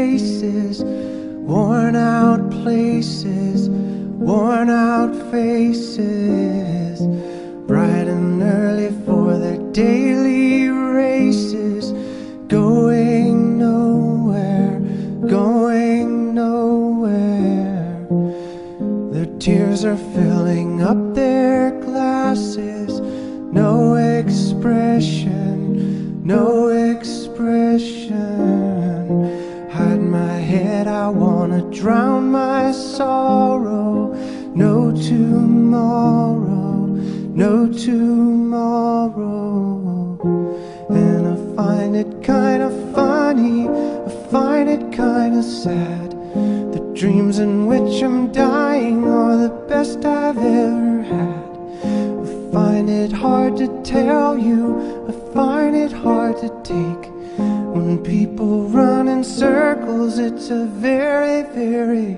faces, worn out places, worn out faces, bright and early for their daily races, going nowhere, going nowhere. Their tears are filling up their glasses, no expression, no expression. Hide my head, I wanna drown my sorrow. No tomorrow, no tomorrow. And I find it kinda funny, I find it kinda sad. The dreams in which I'm dying are the best I've ever had. I find it hard to tell you, I find it hard to take. When people run in circles, it's a very, very